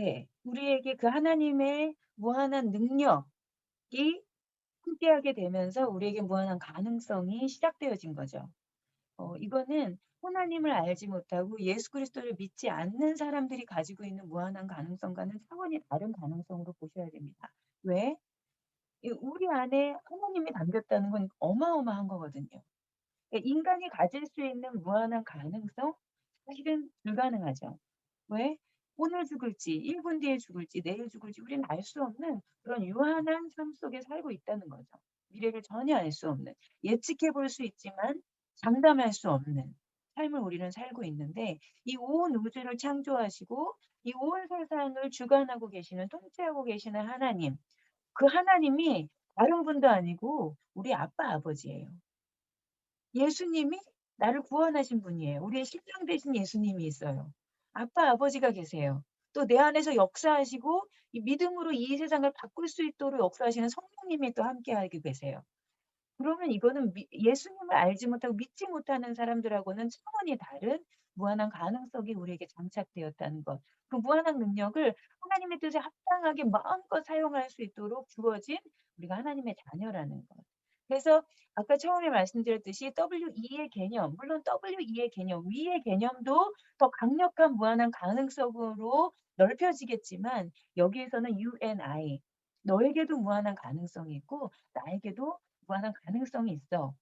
때 우리에게 그 하나님의 무한한 능력이 함께하게 되면서 우리에게 무한한 가능성이 시작되어진 거죠. 이거는 하나님을 알지 못하고 예수 그리스도를 믿지 않는 사람들이 가지고 있는 무한한 가능성과는 차원이 다른 가능성으로 보셔야 됩니다. 왜? 우리 안에 하나님이 담겼다는 건 어마어마한 거거든요. 그러니까 인간이 가질 수 있는 무한한 가능성? 사실은 불가능하죠. 왜? 오늘 죽을지, 1분 뒤에 죽을지, 내일 죽을지 우리는 알 수 없는 그런 유한한 삶 속에 살고 있다는 거죠. 미래를 전혀 알 수 없는, 예측해 볼 수 있지만 장담할 수 없는 삶을 우리는 살고 있는데, 이 온 우주를 창조하시고 이 온 세상을 주관하고 계시는, 통치하고 계시는 하나님, 그 하나님이 다른 분도 아니고 우리 아빠 아버지예요. 예수님이 나를 구원하신 분이에요. 우리의 신랑 되신 예수님이 있어요. 아빠 아버지가 계세요. 또 내 안에서 역사하시고 이 믿음으로 이 세상을 바꿀 수 있도록 역사하시는 성령님이 또 함께하고 계세요. 그러면 이거는 예수님을 알지 못하고 믿지 못하는 사람들하고는 차원이 다른 무한한 가능성이 우리에게 장착되었다는 것. 그 무한한 능력을 하나님의 뜻에 합당하게 마음껏 사용할 수 있도록 주어진 우리가 하나님의 자녀라는 것. 그래서 아까 처음에 말씀드렸듯이 WE의 개념, 물론 WE의 개념, 위의 개념도 더 강력한 무한한 가능성으로 넓혀지겠지만, 여기에서는 You and I, 너에게도 무한한 가능성이 있고 나에게도 무한한 가능성이 있어.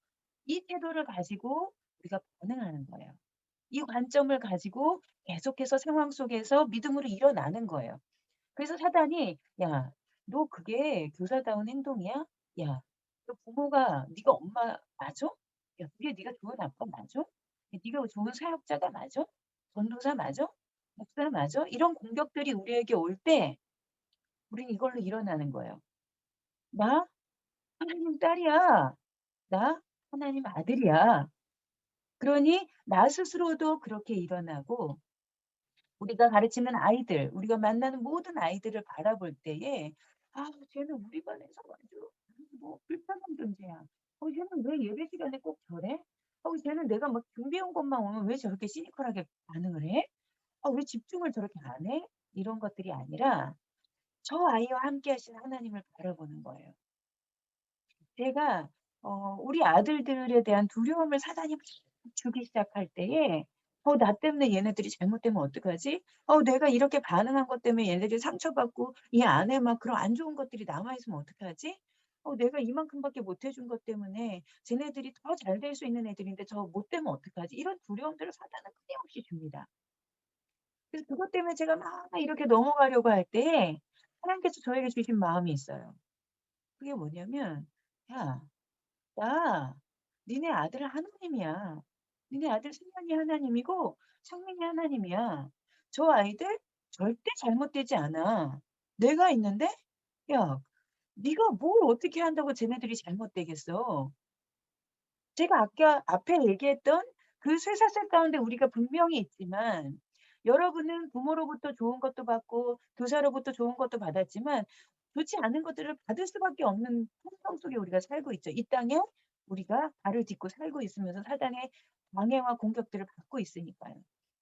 이 태도를 가지고 우리가 반응하는 거예요. 이 관점을 가지고 계속해서 상황 속에서 믿음으로 일어나는 거예요. 그래서 사단이 "야, 너 그게 교사다운 행동이야? 야, 너 부모가 네가 엄마 맞아? 야, 그게 네가 좋은 아빠 맞아? 야, 네가 좋은 사역자가 맞아? 전도사 맞아? 목사 맞아?" 이런 공격들이 우리에게 올 때 우리는 이걸로 일어나는 거예요. "나 하나님 딸이야. 나 하나님 아들이야." 그러니 나 스스로도 그렇게 일어나고, 우리가 가르치는 아이들, 우리가 만나는 모든 아이들을 바라볼 때에 '아, 쟤는 우리 반에서 아주 뭐 불편한 존재야. 쟤는 왜 예배 시간에 꼭 저래? 쟤는 내가 막 준비해 온 것만 오면 왜 저렇게 시니컬하게 반응을 해? 왜 집중을 저렇게 안 해?' 이런 것들이 아니라 저 아이와 함께 하신 하나님을 바라보는 거예요. 제가 우리 아들들에 대한 두려움을 사단이 막 주기 시작할 때에 '나 때문에 얘네들이 잘못되면 어떡하지? 내가 이렇게 반응한 것 때문에 얘네들이 상처받고 이 안에 막 그런 안 좋은 것들이 남아 있으면 어떡하지? 내가 이만큼밖에 못 해준 것 때문에 쟤네들이 더 잘 될 수 있는 애들인데 저 못 되면 어떡하지?' 이런 두려움들을 사단은 끊임없이 줍니다. 그래서 그것 때문에 제가 막 이렇게 넘어가려고 할 때에 하나님께서 저에게 주신 마음이 있어요. 그게 뭐냐면 "야, 나 니네 아들 하나님이야. 니네 아들 승현이 하나님이고 성민이 하나님이야. 저 아이들 절대 잘못되지 않아. 내가 있는데 야, 네가 뭘 어떻게 한다고 쟤네들이 잘못되겠어." 제가 아까 앞에 얘기했던 그 쇠사슬 가운데 우리가 분명히 있지만, 여러분은 부모로부터 좋은 것도 받고 교사로부터 좋은 것도 받았지만 좋지 않은 것들을 받을 수밖에 없는 환경 속에 우리가 살고 있죠. 이 땅에 우리가 발을 딛고 살고 있으면서 사단의 방해와 공격들을 받고 있으니까요.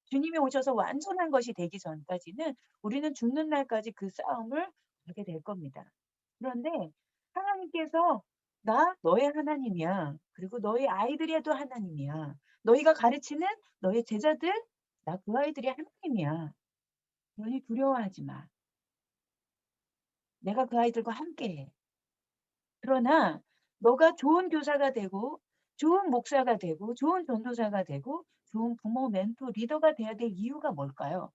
주님이 오셔서 완전한 것이 되기 전까지는 우리는 죽는 날까지 그 싸움을 하게 될 겁니다. 그런데 하나님께서 "나 너의 하나님이야. 그리고 너희 아이들에도 하나님이야. 너희가 가르치는 너의 제자들, 나 그 아이들이 하나님이야. 그러니 두려워하지 마. 내가 그 아이들과 함께해. 그러나 너가 좋은 교사가 되고 좋은 목사가 되고 좋은 전도사가 되고 좋은 부모, 멘토, 리더가 돼야 될 이유가 뭘까요?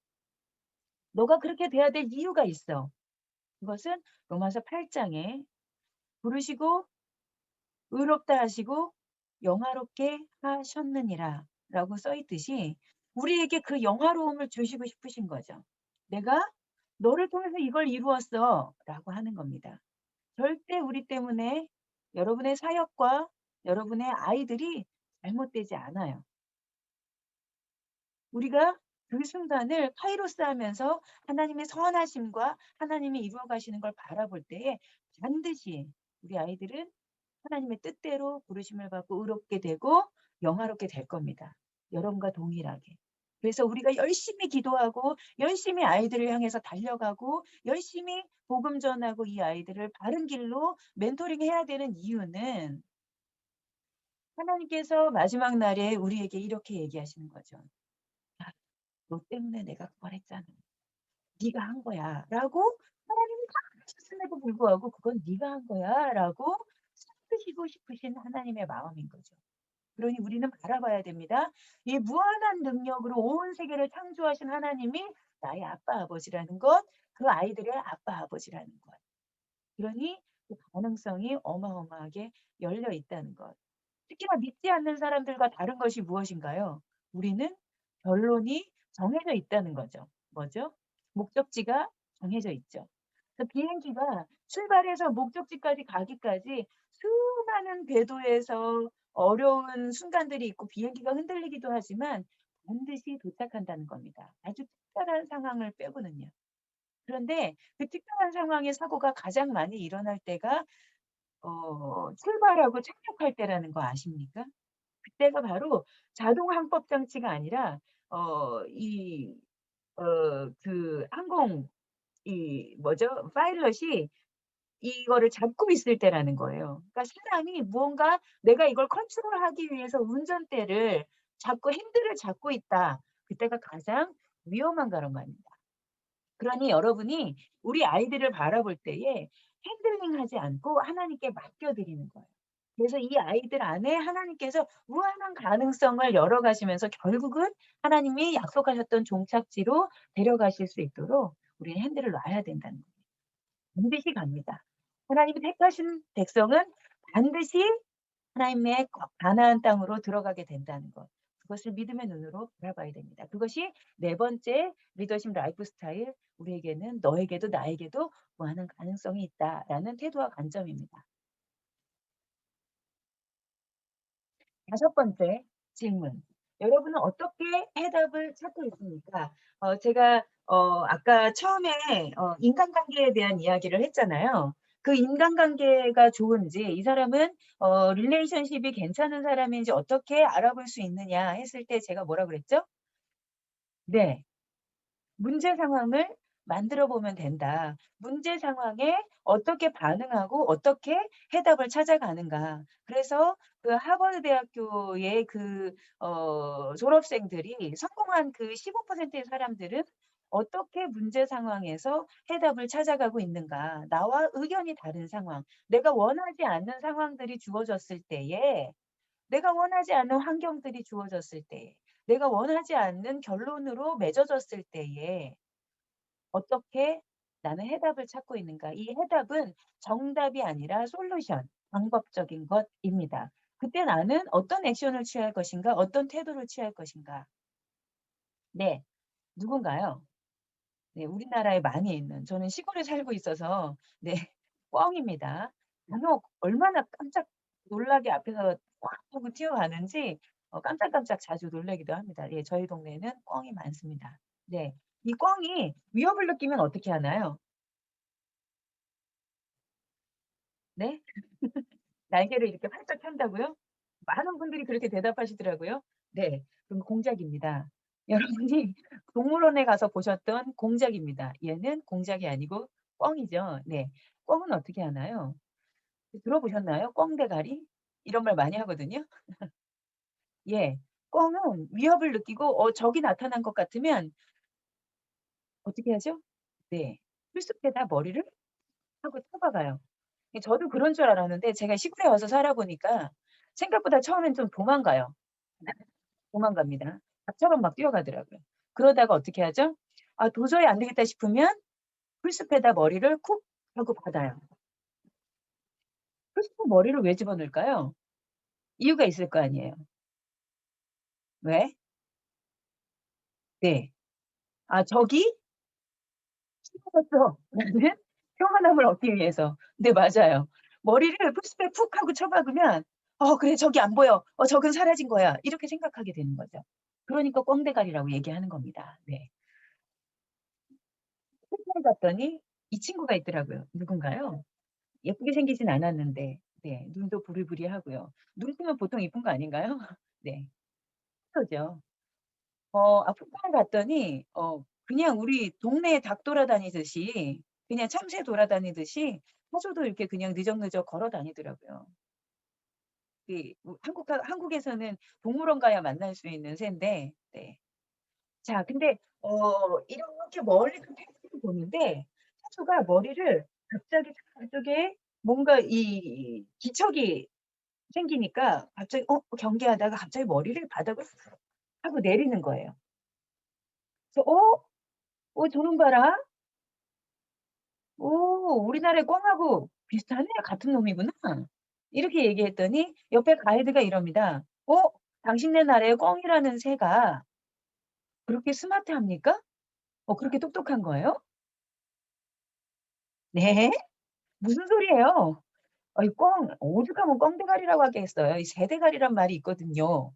너가 그렇게 돼야 될 이유가 있어. 그것은 로마서 8 장에 부르시고 의롭다 하시고 영화롭게 하셨느니라 라고 써 있듯이 우리에게 그 영화로움을 주시고 싶으신 거죠. "내가 너를 통해서 이걸 이루었어." 라고 하는 겁니다. 절대 우리 때문에 여러분의 사역과 여러분의 아이들이 잘못되지 않아요. 우리가 그 순간을 카이로스하면서 하나님의 선하심과 하나님이 이루어 가시는 걸 바라볼 때에 반드시 우리 아이들은 하나님의 뜻대로 부르심을 받고 의롭게 되고 영화롭게 될 겁니다, 여러분과 동일하게. 그래서 우리가 열심히 기도하고 열심히 아이들을 향해서 달려가고 열심히 복음 전하고 이 아이들을 바른 길로 멘토링 해야 되는 이유는 하나님께서 마지막 날에 우리에게 이렇게 얘기하시는 거죠. "야, 너 때문에 내가 그걸 했잖아. 네가 한 거야." 라고 하나님이 다 하셨음에도 불구하고 "그건 네가 한 거야." 라고 쓰시고 싶으신 하나님의 마음인 거죠. 그러니 우리는 바라봐야 됩니다. 이 무한한 능력으로 온 세계를 창조하신 하나님이 나의 아빠, 아버지라는 것, 그 아이들의 아빠, 아버지라는 것. 그러니 그 가능성이 어마어마하게 열려 있다는 것. 특히나 믿지 않는 사람들과 다른 것이 무엇인가요? 우리는 결론이 정해져 있다는 거죠. 뭐죠? 목적지가 정해져 있죠. 그 비행기가 출발해서 목적지까지 가기까지 수많은 궤도에서 어려운 순간들이 있고 비행기가 흔들리기도 하지만 반드시 도착한다는 겁니다. 아주 특별한 상황을 빼고는요. 그런데 그 특별한 상황의 사고가 가장 많이 일어날 때가 출발하고 착륙할 때라는 거 아십니까? 그때가 바로 자동 항법 장치가 아니라 이 그 항공 이 뭐죠? 파일럿이 이거를 잡고 있을 때라는 거예요. 그러니까 사람이 무언가 내가 이걸 컨트롤하기 위해서 운전대를 잡고 핸들을 잡고 있다. 그때가 가장 위험한 그런 말입니다. 그러니 여러분이 우리 아이들을 바라볼 때에 핸들링하지 않고 하나님께 맡겨 드리는 거예요. 그래서 이 아이들 안에 하나님께서 무한한 가능성을 열어 가시면서 결국은 하나님이 약속하셨던 종착지로 데려가실 수 있도록 우리는 핸들을 놔야 된다는 거예요. 반드시 갑니다. 하나님이 택하신 백성은 반드시 하나님의 가나안 땅으로 들어가게 된다는 것. 그것을 믿음의 눈으로 바라봐야 됩니다. 그것이 네 번째 리더십 라이프 스타일, 우리에게는 너에게도 나에게도 무한한 가능성이 있다라는 태도와 관점입니다. 다섯 번째 질문. 여러분은 어떻게 해답을 찾고 있습니까? 제가 아까 처음에 인간관계에 대한 이야기를 했잖아요. 그 인간관계가 좋은지 이 사람은 릴레이션십이 괜찮은 사람인지 어떻게 알아볼 수 있느냐 했을 때 제가 뭐라 그랬죠? 네. 문제 상황을 만들어 보면 된다. 문제 상황에 어떻게 반응하고 어떻게 해답을 찾아가는가. 그래서 그 하버드 대학교의 그 졸업생들이 성공한 그 15%의 사람들은 어떻게 문제 상황에서 해답을 찾아가고 있는가. 나와 의견이 다른 상황, 내가 원하지 않는 상황들이 주어졌을 때에 내가 원하지 않는 환경들이 주어졌을 때에 내가 원하지 않는 결론으로 맺어졌을 때에 어떻게 나는 해답을 찾고 있는가? 이 해답은 정답이 아니라 솔루션, 방법적인 것입니다. 그때 나는 어떤 액션을 취할 것인가? 어떤 태도를 취할 것인가? 네. 누군가요? 네. 우리나라에 많이 있는 저는 시골에 살고 있어서 네. 꿩입니다. 간혹 얼마나 깜짝 놀라게 앞에서 꽉 하고 튀어가는지 깜짝깜짝 자주 놀라기도 합니다. 예. 저희 동네에는 꿩이 많습니다. 네. 이 꿩이 위협을 느끼면 어떻게 하나요? 네? 날개를 이렇게 활짝 편다고요? 많은 분들이 그렇게 대답하시더라고요. 네. 그럼 공작입니다. 여러분이 동물원에 가서 보셨던 공작입니다. 얘는 공작이 아니고 꿩이죠. 네. 꿩은 어떻게 하나요? 들어보셨나요? 꿩대가리? 이런 말 많이 하거든요. 예. 꿩은 위협을 느끼고 적이 나타난 것 같으면 어떻게 하죠? 네. 풀숲에다 머리를 하고 쳐박아요. 저도 그런 줄 알았는데 제가 시골에 와서 살아 보니까 생각보다 처음엔 좀 도망가요. 도망갑니다. 닭처럼 막 뛰어가더라고요. 그러다가 어떻게 하죠? 아 도저히 안 되겠다 싶으면 풀숲에다 머리를 쿡 하고 박아요. 풀숲에 머리를 왜 집어넣을까요? 이유가 있을 거 아니에요. 왜? 네. 아 적이 "싫어졌어." 라는 평안함을 얻기 위해서. 네 맞아요. 머리를 풀숲에 푹 하고 쳐박으면 '그래 저기 안 보여. 적은 사라진 거야.' 이렇게 생각하게 되는 거죠. 그러니까 꿩대가리라고 얘기하는 겁니다. 네. 회사에 갔더니 이 친구가 있더라고요. 누군가요? 예쁘게 생기진 않았는데 네 눈도 부리부리하고요. 눈 뜨면 보통 이쁜 거 아닌가요? 네. 그러죠. 아프리카에 갔더니 그냥 우리 동네에 닭 돌아다니듯이 그냥 참새 돌아다니듯이 타조도 이렇게 그냥 느적느적 걸어 다니더라고요. 이 한국에서는 동물원 가야 만날 수 있는 새인데 네. 자 근데 이렇게 멀리 그 타조를 보는데 타조가 머리를 갑자기 저쪽에 뭔가 이 기척이 생기니까 갑자기 경계하다가 갑자기 머리를 바닥으로 훅 하고 내리는 거예요. 그래서 저놈 봐라. 우리나라의 꿩하고 비슷하네. 같은 놈이구나." 이렇게 얘기했더니 옆에 가이드가 이럽니다. 당신네 나라의 꿩이라는 새가 그렇게 스마트합니까?" 그렇게 똑똑한 거예요? "네? 무슨 소리예요?" 이 오죽하면 꿩대가리라고 하겠어요. 이 새대가리란 말이 있거든요.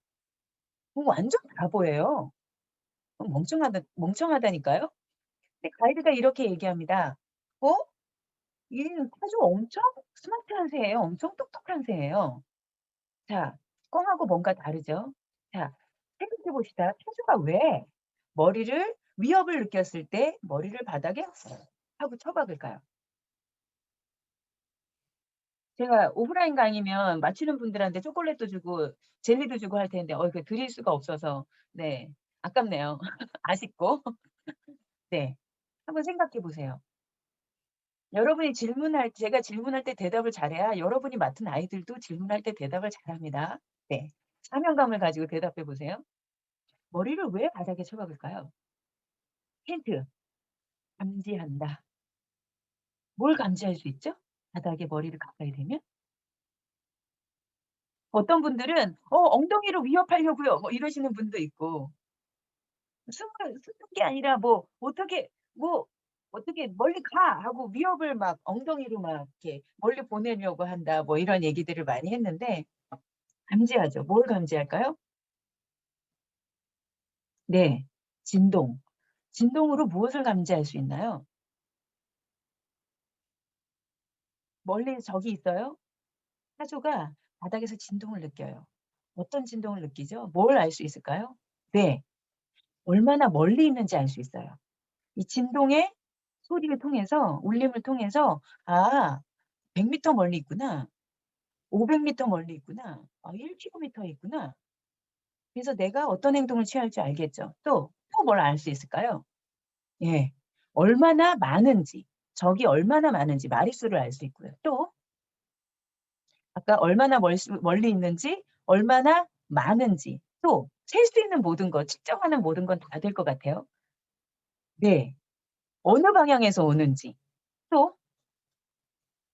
완전 바보예요. 멍청하다니까요. 근데 가이드가 이렇게 얘기합니다. "어? 얘는 아주 엄청 스마트한 새예요. 엄청 똑똑한 새예요." 자, 꿩하고 뭔가 다르죠? 자, 생각해 봅시다. 타조가 왜 머리를 위협을 느꼈을 때 머리를 바닥에 훅 하고 쳐박을까요? 제가 오프라인 강의면 맞히는 분들한테 초콜릿도 주고 젤리도 주고 할 텐데 그 드릴 수가 없어서 네. 아깝네요. 아쉽고. 네. 한번 생각해 보세요. 여러분이 제가 질문할 때 대답을 잘해야 여러분이 맡은 아이들도 질문할 때 대답을 잘합니다. 네. 사명감을 가지고 대답해 보세요. 머리를 왜 바닥에 쳐박을까요? 힌트. 감지한다. 뭘 감지할 수 있죠? 바닥에 머리를 가까이 대면? 어떤 분들은 엉덩이로 위협하려고요." 뭐 이러시는 분도 있고 숨는 게 아니라 뭐 어떻게 "멀리 가." 하고 위협을 막 엉덩이로 막 이렇게 멀리 보내려고 한다. 뭐 이런 얘기들을 많이 했는데 감지하죠. 뭘 감지할까요? 네. 진동. 진동으로 무엇을 감지할 수 있나요? 멀리 적이 있어요? 사조가 바닥에서 진동을 느껴요. 어떤 진동을 느끼죠? 뭘 알 수 있을까요? 네. 얼마나 멀리 있는지 알 수 있어요. 이 진동의 소리를 통해서 울림을 통해서 '아 100 미터 멀리 있구나. 500 미터 멀리 있구나. 1 킬로미터에 있구나.' 그래서 내가 어떤 행동을 취할 줄 알겠죠. 또 뭘 알 수 있을까요? 예. 얼마나 많은지, 적이 얼마나 많은지 마리수를 알 수 있고요. 또 아까 얼마나 멀리 있는지, 얼마나 많은지, 또 셀 수 있는 모든 것, 측정하는 모든 건 다 될 것 같아요. 네. 어느 방향에서 오는지, 또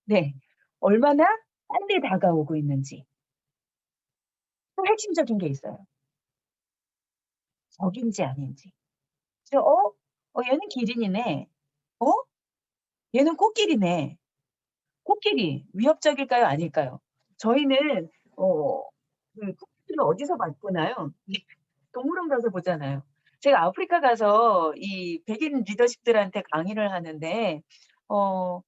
네. 얼마나 빨리 다가오고 있는지, 또 핵심적인 게 있어요. 적인지 아닌지. 그래서 얘는 기린이네. 어? 얘는 코끼리네. 코끼리 위협적일까요? 아닐까요? 저희는 어 코끼리를 어디서 봤구나요? 동물원 가서 보잖아요. 제가 아프리카 가서 이 백인 리더십들한테 강의를 하는데 어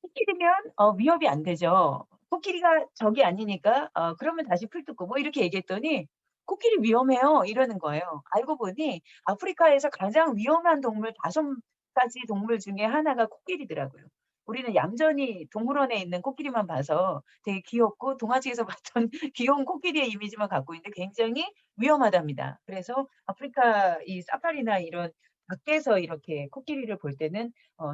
코끼리면 위협이 안 되죠. 코끼리가 적이 아니니까 그러면 다시 풀 뜯고 뭐 이렇게 얘기했더니 "코끼리 위험해요." 이러는 거예요. 알고 보니 아프리카에서 가장 위험한 동물 5 가지 동물 중에 하나가 코끼리더라고요. 우리는 얌전히 동물원에 있는 코끼리만 봐서 되게 귀엽고 동화책에서 봤던 귀여운 코끼리의 이미지만 갖고 있는데 굉장히 위험하답니다. 그래서 아프리카 이 사파리나 이런 밖에서 이렇게 코끼리를 볼 때는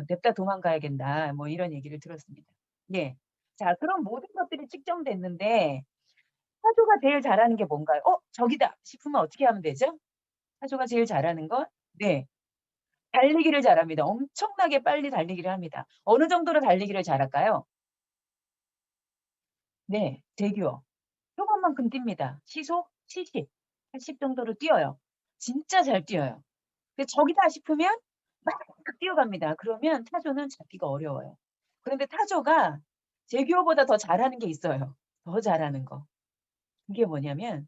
"냅다 도망가야겠다." 뭐 이런 얘기를 들었습니다. 예. 자 그런 모든 것들이 측정됐는데 타조가 제일 잘하는 게 뭔가요? '저기다.' 싶으면 어떻게 하면 되죠? 타조가 제일 잘하는 건 네. 달리기를 잘합니다. 엄청나게 빨리 달리기를 합니다. 어느 정도로 달리기를 잘할까요? 네. 대규어. 표본만큼 뜁니다. 시속 70, 80 정도로 뛰어요. 진짜 잘 뛰어요. 그 저기다 싶으면 막 뛰어갑니다. 그러면 타조는 잡기가 어려워요. 그런데 타조가 제규어보다 더 잘하는 게 있어요. 더 잘하는 거. 그게 뭐냐면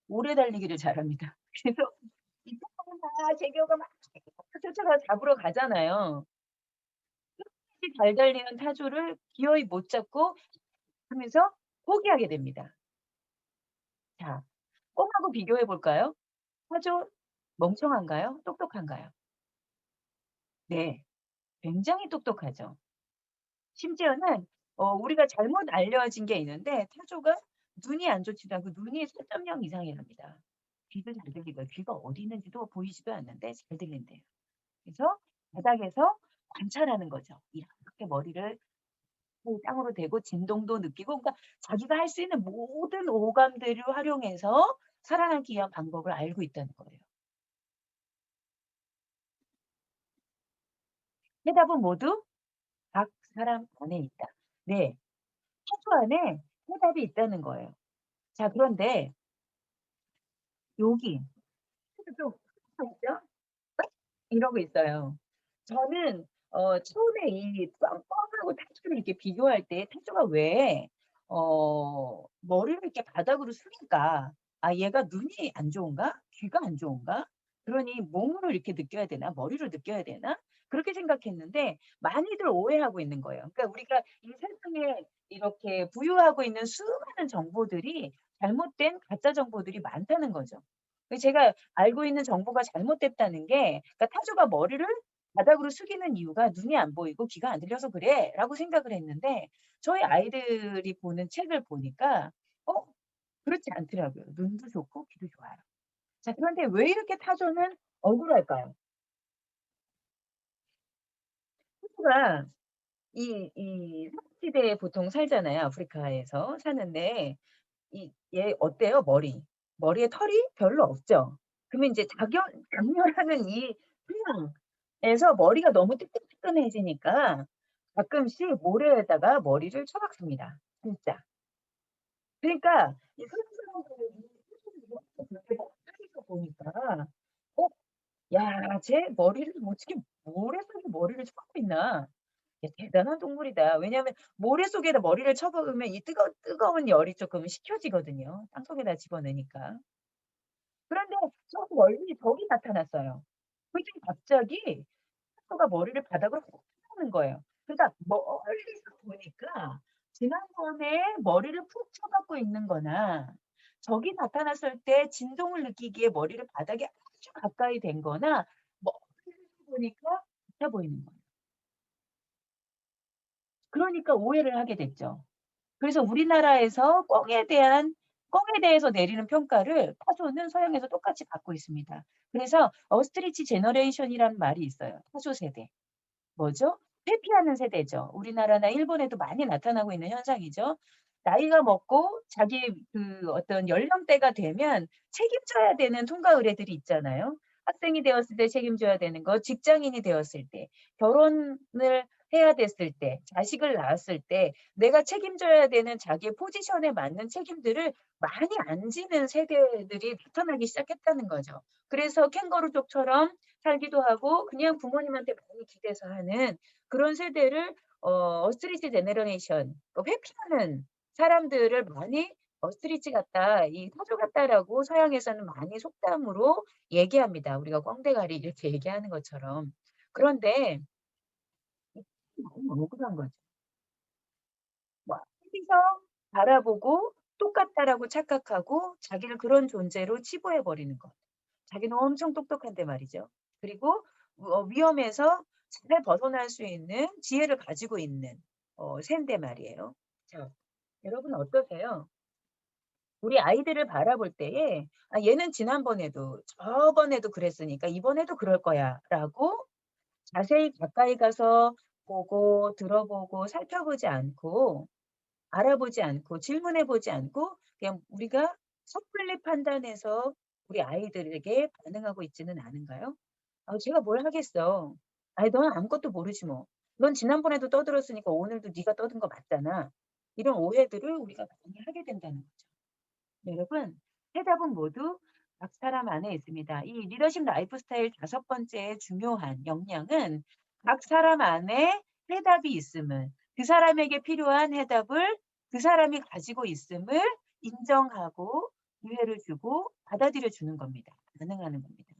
오래 달리기를 잘합니다. 그래서 이 타조는 막 제규어가 막 쫓아가 잡으러 가잖아요. 끝까지 잘 달리는 타조를 기어이 못 잡고 하면서 포기하게 됩니다. 자, 꿩하고 비교해 볼까요? 타조 멍청한가요? 똑똑한가요? 네. 굉장히 똑똑하죠. 심지어는 우리가 잘못 알려진 게 있는데 타조가 눈이 안 좋지도 않고 눈이 4.0 이상이랍니다. 귀도 잘 들리고요. 귀가 어디 있는지도 보이지도 않는데 잘 들린대요. 그래서 바닥에서 관찰하는 거죠. 이렇게 머리를 그 땅으로 대고 진동도 느끼고 그러니까 자기가 할 수 있는 모든 오감들을 활용해서 살아남기 위한 방법을 알고 있다는 거예요. 해답은 모두 각 사람 안에 있다. 네. 타조 안에 해답이 있다는 거예요. 자 그런데 여기 좀 있죠? 이러고 있어요. 저는 처음에 이 꽝꽝하고 타조를 이렇게 비교할 때 타조가 왜 머리를 이렇게 바닥으로 숙일까? '아 얘가 눈이 안 좋은가? 귀가 안 좋은가? 그러니 몸으로 이렇게 느껴야 되나? 머리로 느껴야 되나?' 그렇게 생각했는데 많이들 오해하고 있는 거예요. 그러니까 우리가 이 세상에 이렇게 부유하고 있는 수많은 정보들이 잘못된 가짜 정보들이 많다는 거죠. 제가 알고 있는 정보가 잘못됐다는 게 그러니까 '타조가 머리를 바닥으로 숙이는 이유가 눈이 안 보이고 귀가 안 들려서 그래.'라고 생각을 했는데 저희 아이들이 보는 책을 보니까 어 그렇지 않더라고요. 눈도 좋고 귀도 좋아요. 자 그런데 왜 이렇게 타조는 억울할까요? 타조가 이 사막지대에 보통 살잖아요, 아프리카에서 사는데 얘 어때요? 머리에 털이 별로 없죠. 그러면 인제 작용하는 이 토양에서 머리가 너무 뜨끈뜨끈해지니까 가끔씩 모래에다가 머리를 쳐박습니다, 진짜. 그러니까 이 선생님들이 그렇게 막 하는 거 보니까 '어 야 쟤 머리를 어떻게 모래 속에 머리를 쳐박고 있나. 야 대단한 동물이다.' 왜냐하면 모래 속에다 머리를 쳐박으면 이 뜨거운 열이 쪼끔 식혀지거든요, 땅속에다 집어넣으니까. 그런데 저 멀리 적이 나타났어요. 그랬더니 갑자기 친구가 머리를 바닥으로 훅 쳐박는 거예요. 그러니까 멀리서 보니까 지난번에 머리를 푹 쳐박고 있는 거나 적이 나타났을 때 진동을 느끼기에 머리를 바닥에 아주 가까이 댄 거나 멀리서 보니까 같아 보이는 거예요. 그러니까 오해를 하게 됐죠. 그래서 우리나라에서 꿩에 대해서 내리는 평가를 타조는 서양에서 똑같이 받고 있습니다. 그래서 어스트리치 제너레이션이라는 말이 있어요. 타조 세대. 뭐죠? 회피하는 세대죠. 우리나라나 일본에도 많이 나타나고 있는 현상이죠. 나이가 먹고 자기 그 어떤 연령대가 되면 책임져야 되는 통과 의례들이 있잖아요. 학생이 되었을 때 책임져야 되는 거, 직장인이 되었을 때, 결혼을 해야 됐을 때, 자식을 낳았을 때 내가 책임져야 되는 자기의 포지션에 맞는 책임들을 많이 안 지는 세대들이 나타나기 시작했다는 거죠. 그래서 캥거루족처럼 살기도 하고 그냥 부모님한테 많이 기대서 하는 그런 세대를 어스트리치 제너레이션 회피하는 사람들을 많이 "어스트리치 같다. 이 타조 같다."라고 서양에서는 많이 속담으로 얘기합니다. 우리가 꿩대가리 이렇게 얘기하는 것처럼. 그런데 너무 억울한 거죠. 멀리서 바라보고 똑같다라고 착각하고 자기를 그런 존재로 치부해 버리는 것. 자기는 엄청 똑똑한데 말이죠. 그리고 위험에서 잘 벗어날 수 있는 지혜를 가지고 있는 샌데 말이에요. 자, 여러분 어떠세요? 우리 아이들을 바라볼 때에 '아 얘는 지난번에도 저번에도 그랬으니까 이번에도 그럴 거야.'라고 자세히 가까이 가서 보고 들어보고 살펴보지 않고 알아보지 않고 질문해 보지 않고 그냥 우리가 섣불리 판단해서 우리 아이들에게 반응하고 있지는 않은가요? "아 제가 뭘 하겠어. 아이 넌 아무것도 모르지 뭐. 넌 지난번에도 떠들었으니까 오늘도 네가 떠든 거 맞잖아." 이런 오해들을 우리가 많이 하게 된다는 거죠. 여러분 해답은 모두 각 사람 안에 있습니다. 이 리더십 라이프 스타일 5번째 중요한 역량은 각 사람 안에 해답이 있음을 그 사람에게 필요한 해답을 그 사람이 가지고 있음을 인정하고 기회를 주고 받아들여 주는 겁니다. 반응하는 겁니다.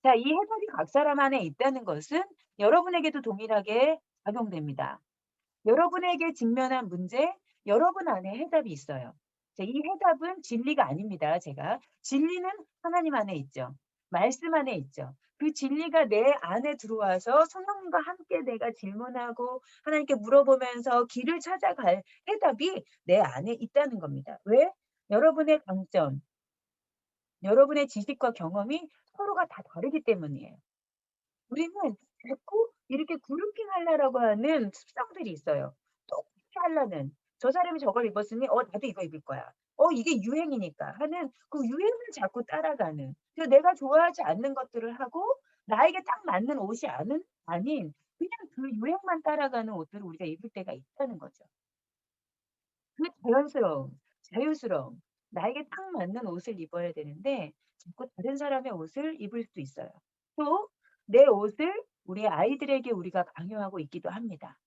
자, 이 해답이 각 사람 안에 있다는 것은 여러분에게도 동일하게 작용됩니다. 여러분에게 직면한 문제, 여러분 안에 해답이 있어요. 자, 이 해답은 진리가 아닙니다, 제가. 진리는 하나님 안에 있죠. 말씀 안에 있죠. 그 진리가 내 안에 들어와서 성령님과 함께 내가 질문하고 하나님께 물어보면서 길을 찾아갈 해답이 내 안에 있다는 겁니다. 왜? 여러분의 강점, 여러분의 지식과 경험이 서로가 다 다르기 때문이에요. 우리는 자꾸 이렇게 그룹핑 하려고 하는 습성들이 있어요. 똑같이 하려는. 저 사람이 저걸 입었으니 나도 이거 입을 거야. 이게 유행이니까 하는 그 유행을 자꾸 따라가는. 그래서 내가 좋아하지 않는 것들을 하고 나에게 딱 맞는 옷이 아닌 그냥 그 유행만 따라가는 옷들을 우리가 입을 때가 있다는 거죠. 그 자연스러움, 자유스러움. 나에게 딱 맞는 옷을 입어야 되는데 자꾸 다른 사람의 옷을 입을 수도 있어요. 또 내 옷을 우리 아이들에게 우리가 강요하고 있기도 합니다.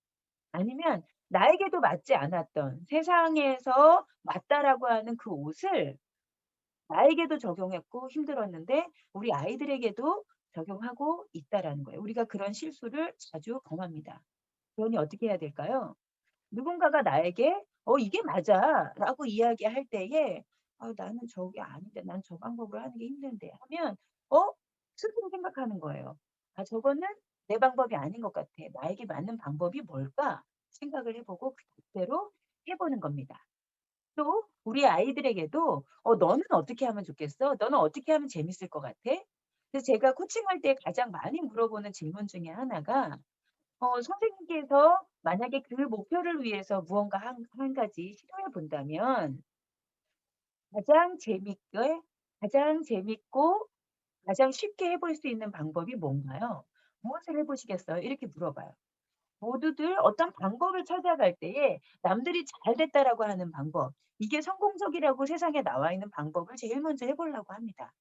아니면 나에게도 맞지 않았던 세상에서 맞다라고 하는 그 옷을 나에게도 적용했고 힘들었는데 우리 아이들에게도 적용하고 있다라는 거예요. 우리가 그런 실수를 자주 범합니다. 그러니 어떻게 해야 될까요? 누군가가 나에게 이게 맞아."라고 이야기할 때에 나는 저게 아닌데. 난 저 방법으로 하는 게 힘든데." 하면 어 스스로 생각하는 거예요. '아 저거는 내 방법이 아닌 것 같아. 나에게 맞는 방법이 뭘까?' 생각을 해 보고 그대로 해 보는 겁니다. 또 우리 아이들에게도 너는 어떻게 하면 좋겠어? 너는 어떻게 하면 재밌을 것 같아?" 그래서 제가 코칭할 때 가장 많이 물어보는 질문 중에 하나가 선생님께서 만약에 그 목표를 위해서 무언가 한 가지 시도해 본다면 가장 재밌게 가장 재밌고 가장 쉽게 해볼 수 있는 방법이 뭔가요? 무엇을 해 보시겠어요? 이렇게 물어봐요. 모두들 어떤 방법을 찾아갈 때에 남들이 잘 됐다라고 하는 방법, 이게 성공적이라고 세상에 나와 있는 방법을 제일 먼저 해 보려고 합니다.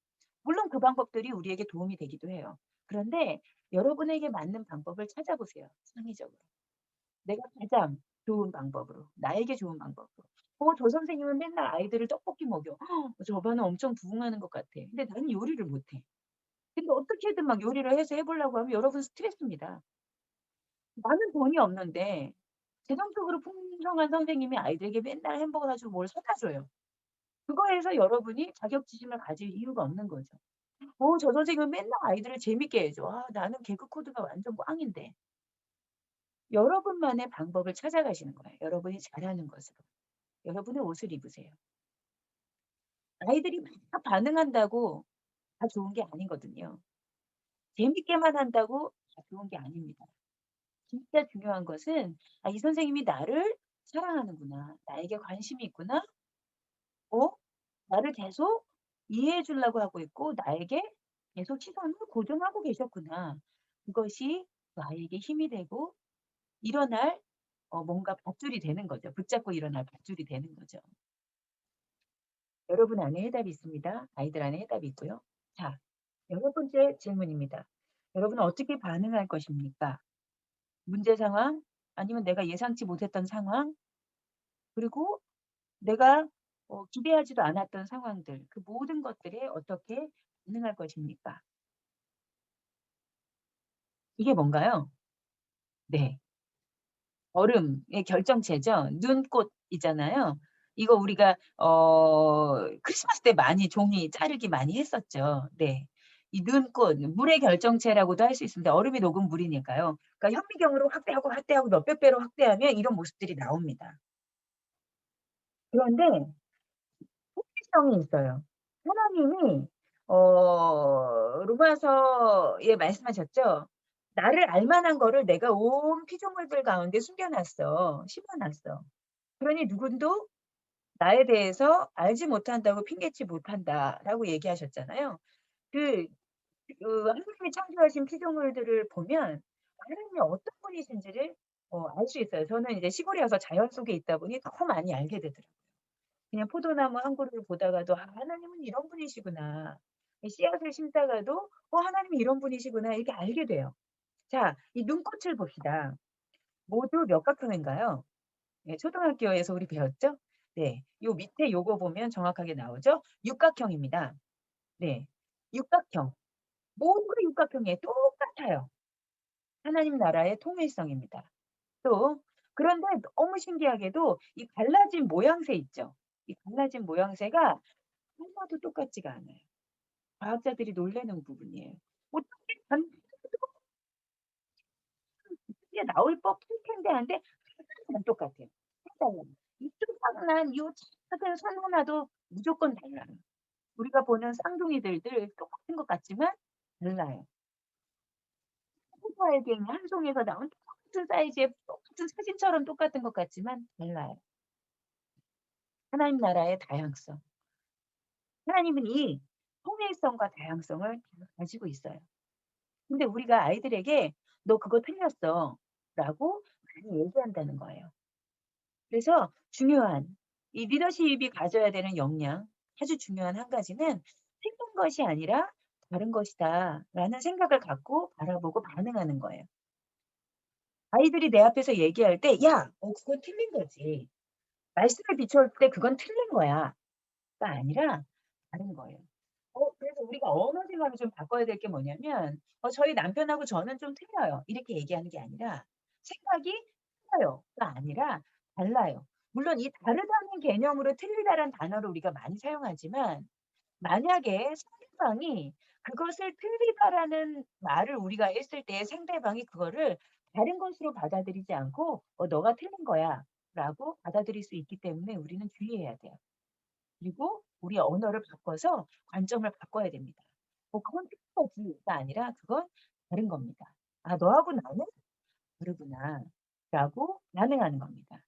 물론 그 방법들이 우리에게 도움이 되기도 해요. 그런데 여러분에게 맞는 방법을 찾아보세요, 창의적으로. 내가 가장 좋은 방법으로, 나에게 좋은 방법으로. 저 선생님은 맨날 아이들을 떡볶이 먹여. 저번에 엄청 부흥하는 것 같아. 근데 나는 요리를 못 해. 근데 어떻게든 막 요리를 해서 해 보려고 하면 여러분 스트레스입니다. 나는 돈이 없는데 재정적으로 풍성한 선생님이 아이들에게 맨날 햄버거 사주고 뭘 사다 줘요. 그거에서 여러분이 자격지심을 가질 이유가 없는 거죠. 저 선생님은 맨날 아이들을 재밌게 해 줘. 나는 개그 코드가 완전 꽝인데. 여러분만의 방법을 찾아가시는 거예요, 여러분이 잘하는 것으로. 여러분의 옷을 입으세요. 아이들이 막 반응한다고 다 좋은 게 아니거든요. 재밌게만 한다고 다 좋은 게 아닙니다. 진짜 중요한 것은 '아 이 선생님이 나를 사랑하는구나. 나에게 관심이 있구나. 어 나를 계속 이해해 주려고 하고 있고 나에게 계속 시선을 고정하고 계셨구나.' 그것이 그 아이에게 힘이 되고 일어날 뭔가 밧줄이 되는 거죠. 붙잡고 일어날 밧줄이 되는 거죠. 여러분 안에 해답이 있습니다. 아이들 안에 해답이 있고요. 자, 여섯 번째 질문입니다. 여러분은 어떻게 반응할 것입니까? 문제 상황, 아니면 내가 예상치 못했던 상황, 그리고 내가 기대하지도 않았던 상황들, 그 모든 것들에 어떻게 반응할 것입니까? 이게 뭔가요? 네. 얼음의 결정체죠. 눈꽃이잖아요. 이거 우리가 크리스마스 때 많이 종이 자르기 많이 했었죠. 네. 이 눈꽃, 물의 결정체라고도 할 수 있습니다. 얼음이 녹은 물이니까요. 그러니까 현미경으로 확대하고, 확대하고 몇백 배로 확대하면 이런 모습들이 나옵니다. 그런데 통일성이 있어요. 하나님이 로마서에 말씀하셨죠. "나를 알 만한 거를 내가 온 피조물들 가운데 숨겨 놨어. 심어 놨어. 그러니 누구도 나에 대해서 알지 못한다고 핑계치 못한다."라고 얘기하셨잖아요. 그 하나님이 창조하신 피조물들을 보면 하나님이 어떤 분이신지를 알 수 있어요. 저는 이제 시골이어서 자연 속에 있다 보니 더 많이 알게 되더라고요. 그냥 포도나무 한 그루를 보다가도 '아 하나님은 이런 분이시구나.' 이 씨앗을 심다가도 '하나님이 이런 분이시구나.' 이렇게 알게 돼요. 자, 이 눈꽃을 봅시다. 모두 몇 각형인가요? 예, 초등학교에서 우리 배웠죠? 네. 요 밑에 요거 보면 정확하게 나오죠? 육각형입니다. 네. 육각형. 모두 육각형이에요. 똑같아요. 하나님 나라의 통일성입니다. 또 그런데 너무 신기하게도 이 갈라진 모양새 있죠? 이 갈라진 모양새가 하나도 똑같지가 않아요. 과학자들이 놀라는 부분이에요. 어떻게 단 이게 나올 법할 텐데 하는데 안 똑같아요. 색달라요. 이쪽 방란 요 작은 선 하나도 무조건 달라요. 우리가 보는 쌍둥이들들 똑같은 것 같지만 달라요. 호수알갱이 한 송이에서 나온 똑같은 사이즈의 똑같은 사진처럼 똑같은 것 같지만 달라요. 하나님 나라의 다양성. 하나님은 이 통일성과 다양성을 다 가지고 있어요. 근데 우리가 아이들에게 "너 그거 틀렸어."라고 많이 얘기한다는 거예요. 그래서 중요한 이 리더십이 가져야 되는 역량 아주 중요한 한 가지는 '틀린 것이 아니라 다른 것이다.'라는 생각을 갖고 바라보고 반응하는 거예요. 아이들이 내 앞에서 얘기할 때 "야 그건 틀린 거지. 말씀을 비춰올 때 그건 틀린 거야."가 아니라 다른 거예요. 그래서 우리가 언어 생활을 좀 바꿔야 될 게 뭐냐면 "저희 남편하고 저는 좀 틀려요." 이렇게 얘기하는 게 아니라 "생각이 틀려요."가 아니라 달라요. 물론 이 다르다는 개념으로 틀리다라는 단어를 우리가 많이 사용하지만 만약에 상대방이 그것을 틀리다라는 말을 우리가 했을 때 상대방이 그거를 다른 것으로 받아들이지 않고 너가 틀린 거야."라고 받아들일 수 있기 때문에 우리는 주의해야 돼요. 그리고 우리의 언어를 바꿔서 관점을 바꿔야 됩니다. 그건 틀린 거지."가 아니라 "그건 다른 겁니다. 아 너하고 나는 다르구나."라고 반응하는 겁니다.